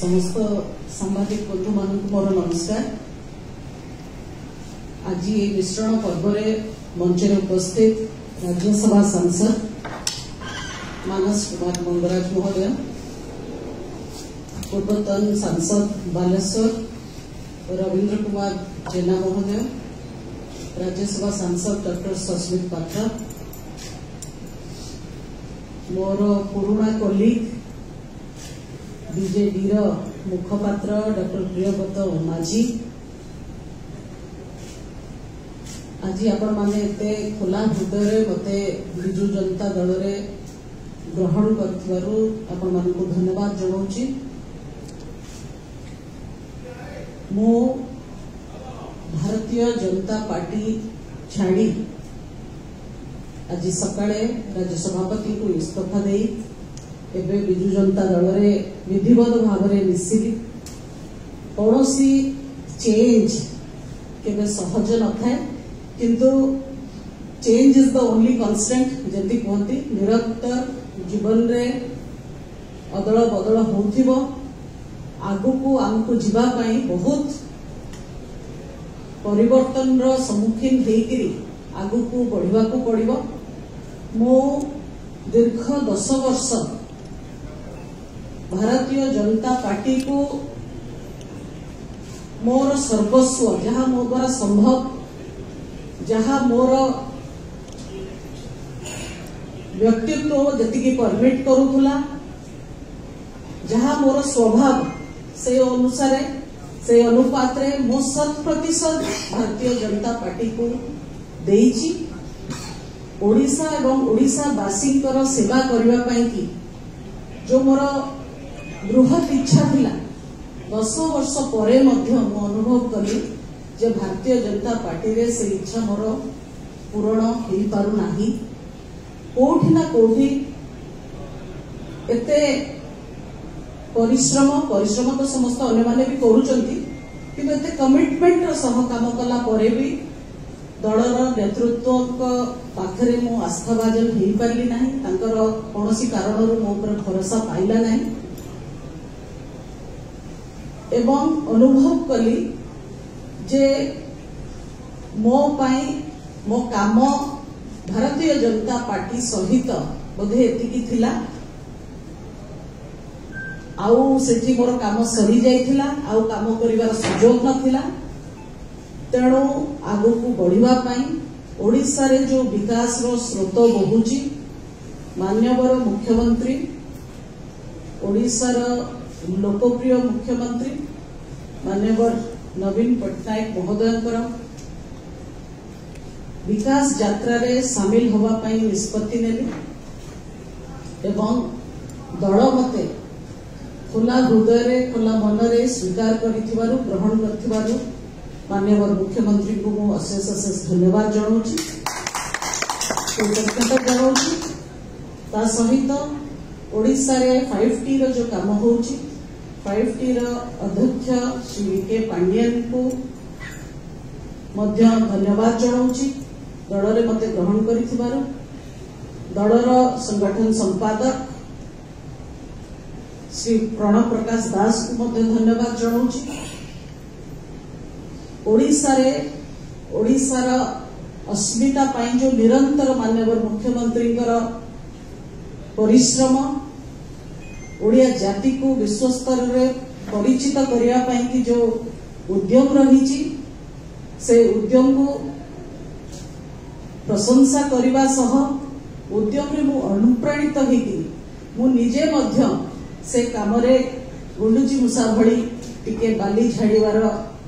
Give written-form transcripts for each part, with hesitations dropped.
समस्त सांबादिक बंधु मान मोर नमस्कार। आज ये मिश्रण पर्व मंचर उपस्थित राज्यसभा सांसद मानस कुमार मंगराज महोदय, पूर्वतन सांसद बालेश्वर रवींद्र कुमार जेना महोदय, राज्यसभा सांसद डॉक्टर सस्मित पाठक, मोर पुराणा कलिग बीजेडी मुखपात्र डॉक्टर प्रियव्रत माझी, आज आपण माने एते खोला हृदय मते बिजु जनता दल रे ग्रहण करथिबारु आपण मानकु धन्यवाद जणाउची। मो भारतीय जनता पार्टी छाड़ी आज सकाळे राज्य सभापति को इस्तीफा दे एबे बिजु जनता दल रे विधिवत भाव में मिसिली। कौनसी चेंज केबे सहज न थाए, किंतु change is the only constant. जल्दी कहती निरंतर जीवन रे अदल बदल होथिबो, आगु को आमको जीवा पाई बहुत परिवर्तन रो सम्मुखीन हेकरी आगु को बढ़िबा को पड़िबो। मो दीर्घ 10 वर्ष भारतीय जनता पार्टी को मोर सर्वस्व जहाँ मो द्वारा संभव, जहाँ मोर व्यक्तित्व जति परमिट करूला, जहाँ मोर स्वभाव से अनुसार से अनुपात रे मो 100% भारतीय जनता पार्टी को देइची। ओडिशा एवं ओडिशा वासींकर सेवा करबा पई की जो मोर बृहत इच्छा थिला 10 वर्ष परे मध्य मो अनुभव कली जे भारतीय जनता पार्टी रे से इच्छा मोर पूरण हो पारु नाही। कोठी ना कोठी एते परिश्रम तो समस्त अन्य माने भी करूचंती, किंतु एते कमिटमेंट सह काम कला परे भी दलर नेतृत्व पाखरे मो आस्थाभाजन हो पारि ना, कौन कारण मो पर भरोसा पाइला ना, एवं अनुभव कली जे मो पाई मो काम भारतीय जनता पार्टी सहित बोधे एतिकी थिला, आउ सेठी मोर काम सरी जाइथिला, आउ काम करिवार सुजोग नथिला। तेणु आगु को बढ़िबा पाई ओडिशा रे जो विकास रो स्रोत बहुची, माननीय मुख्यमंत्री ओडिशार लोकप्रिय मुख्यमंत्री माननीय नवीन पट्टनायक महोदयंकर विकास यात्रा रे शामिल होवा पाई निष्पत्ति नेली एवं दल मते खुला हृदय रे खुला मन रे स्वीकार करिथिबारु ग्रहण करथिबारु माननीय मुख्यमंत्री को मु अशेष धन्यवाद जनाऊँगी, कृतज्ञता जनाऊँगी। ता सहित ओडिशा रे 5T रो जो काम होउची, 5T रो अध्यक्ष श्री वीके पांडियन को मध्य धन्यवाद जनाऊँगी दल रे मते ग्रहण करिथिबारु। दलर संगठन संपादक श्री प्रणव प्रकाश दास को मध्य धन्यवाद जनाऊँगी। ओडिशार अस्मिता पाई जो निरंतर माननीय मुख्यमंत्री परिश्रम ओडिया जाति को विश्व स्तर रे परिचित करिया पाई कि जो उद्यम रही से उद्यम को प्रशंसा करने सह उद्यम रे मु अनुप्राणित होगी मु निजे मध्य से काम रे गुंडुची मूषा भली टिके बाली झाड़ीवार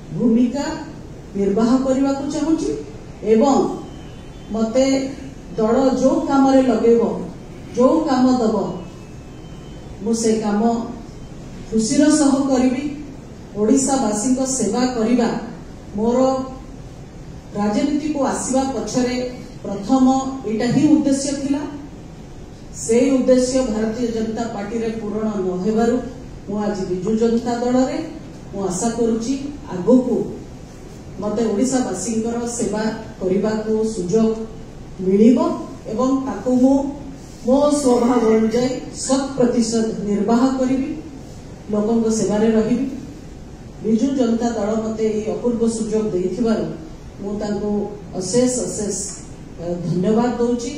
भूमिका निर्वाह करने को चाहूँगी एवं मते दल जो काम रे लगेबो, जो काम दब मु से काम खुशीर सह करी। ओडिशावासी को सेवा करिबा मोर राजनीति को आसीबा पछरे प्रथम एटा ही उद्देश्य थिला। से उद्देश्य भारतीय जनता पार्टी रे पूर्ण न हेबारु मु आज बिजु जनता दल रे मु आशा करूची आगो को मते ओडिशावासी सेवा करने को सुजोग मिलिबो एवं ताको मो स्वभाव अनुजाई 100% निर्वाह करी लोकों सेवारे रही विजु जनता दल मते अपूर्व सुजोग देथिबारु मु तांको अशेष अशेष धन्यवाद दौची।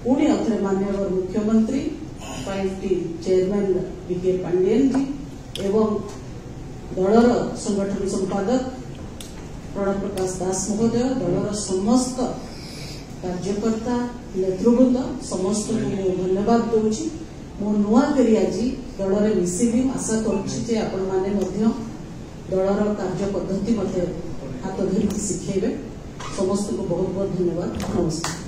पुणी अथरे माननीय मुख्यमंत्री पार्टी चेयरमैन बीके पांडियन जी एवं दलर संगठन संपादक प्रणव प्रकाश दास महोदय दलर समस्त कार्यकर्ता नेतृवृंद समस्त को धन्यवाद दूची। मो नुआ करी आज दलर मिसिली आशा करुच्ची आपण माने मध्य दलर कार्य पद्धति मते हाथ धरिकी शिखेबे। समस्त को बहुत बहुत धन्यवाद। नमस्कार।